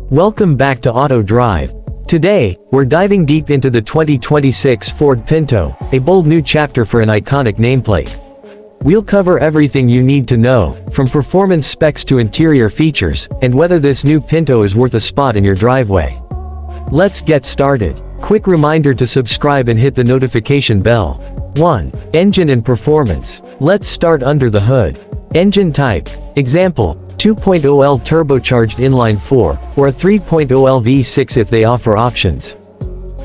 Welcome back to Auto Drive. Today, we're diving deep into the 2026 Ford Pinto, a bold new chapter for an iconic nameplate. We'll cover everything you need to know, from performance specs to interior features, and whether this new Pinto is worth a spot in your driveway. Let's get started. Quick reminder to subscribe and hit the notification bell. 1. Engine and performance. Let's start under the hood. Engine type. Example, 2.0L turbocharged inline-4, or a 3.0L V6 if they offer options.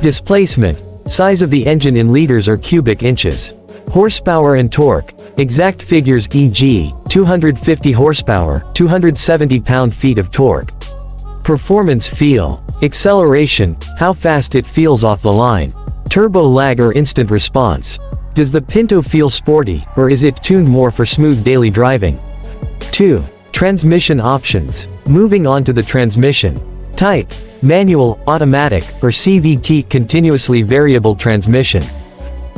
Displacement. Size of the engine in liters or cubic inches. Horsepower and torque. Exact figures e.g., 250 horsepower, 270 pound-feet of torque. Performance feel. Acceleration, how fast it feels off the line. Turbo lag or instant response. Does the Pinto feel sporty, or is it tuned more for smooth daily driving? 2. Transmission options. Moving on to the transmission. Type. Manual, automatic, or CVT continuously variable transmission.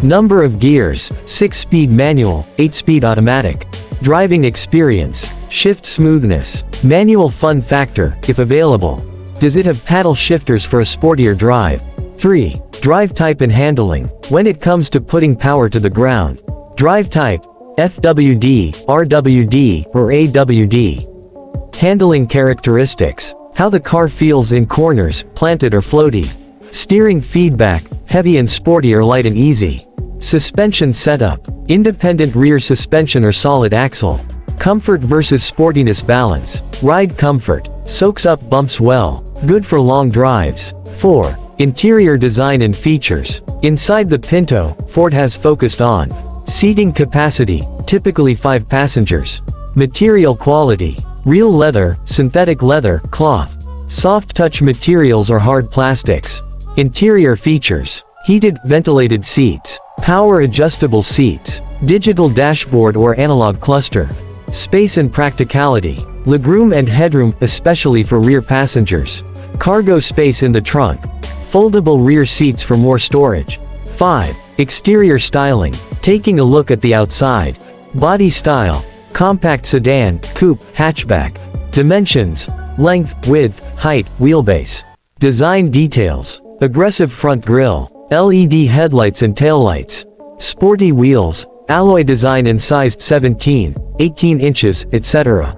Number of gears. 6-speed manual, 8-speed automatic. Driving experience. Shift smoothness. Manual fun factor, if available. Does it have paddle shifters for a sportier drive? 3. Drive type and handling. When it comes to putting power to the ground. Drive type. FWD, RWD, or AWD. Handling characteristics. How the car feels in corners, planted or floaty. Steering feedback, heavy and sporty or light and easy. Suspension setup. Independent rear suspension or solid axle. Comfort versus sportiness balance. Ride comfort. Soaks up bumps well. Good for long drives. 4. Interior design and features. Inside the Pinto, Ford has focused on seating capacity, typically 5 passengers. Material quality. Real leather, synthetic leather, cloth. Soft touch materials or hard plastics. Interior features. Heated, ventilated seats. Power adjustable seats. Digital dashboard or analog cluster. Space and practicality. Legroom and headroom, especially for rear passengers. Cargo space in the trunk. Foldable rear seats for more storage. 5. Exterior styling. Taking a look at the outside. Body style. Compact sedan, coupe, hatchback. Dimensions. Length, width, height, wheelbase. Design details. Aggressive front grille. LED headlights and taillights. Sporty wheels. Alloy design and sized 17, 18 inches, etc.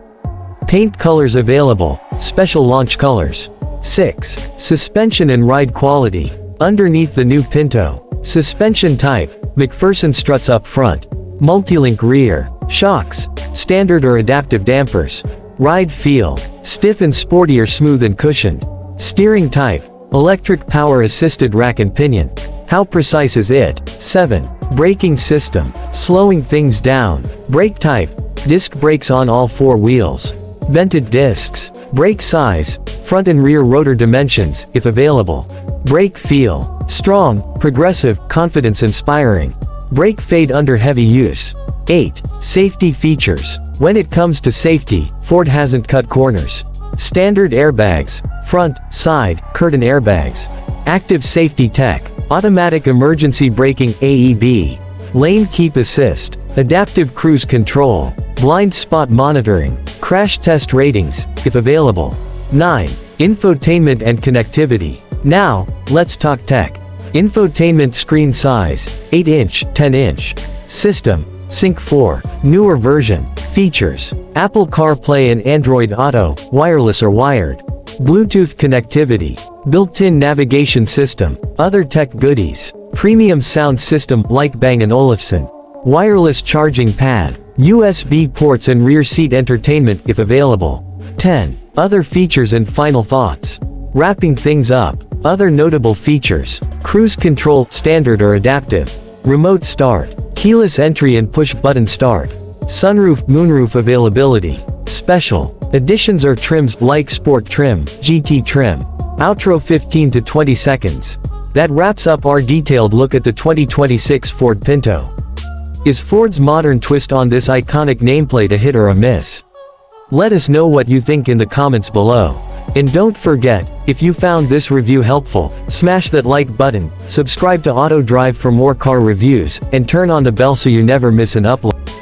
Paint colors available. Special launch colors. 6. Suspension and ride quality. Underneath the new Pinto. Suspension type. McPherson struts up front. Multi-link rear. Shocks. Standard or adaptive dampers. Ride feel. Stiff and sporty or smooth and cushioned. Steering type. Electric power assisted rack and pinion. How precise is it? 7. Braking system. Slowing things down. Brake type. Disc brakes on all 4 wheels. Vented discs. Brake size. Front and rear rotor dimensions, if available. Brake feel. Strong, progressive, confidence inspiring. Brake fade under heavy use. 8. Safety features. When it comes to safety, Ford hasn't cut corners. Standard airbags. Front, side, curtain airbags. Active safety tech. Automatic emergency braking AEB. Lane keep assist. Adaptive cruise control. Blind spot monitoring. Crash test ratings, if available. 9. Infotainment and connectivity. Now, let's talk tech. Infotainment screen size, 8-inch, 10-inch. System, Sync 4, newer version. Features, Apple CarPlay and Android Auto, wireless or wired. Bluetooth connectivity. Built-in navigation system. Other tech goodies. Premium sound system like Bang & Olufsen. Wireless charging pad. USB ports and rear seat entertainment if available. 10. Other features and final thoughts. Wrapping things up. Other notable features. Cruise control, standard or adaptive. Remote start. Keyless entry and push-button start. Sunroof, moonroof availability. Special additions or trims like Sport trim, GT trim. Outro 15 to 20 seconds. That wraps up our detailed look at the 2026 Ford Pinto. Is Ford's modern twist on this iconic nameplate a hit or a miss? Let us know what you think in the comments below. And don't forget, if you found this review helpful, smash that like button, subscribe to Auto Drive for more car reviews, and turn on the bell so you never miss an upload.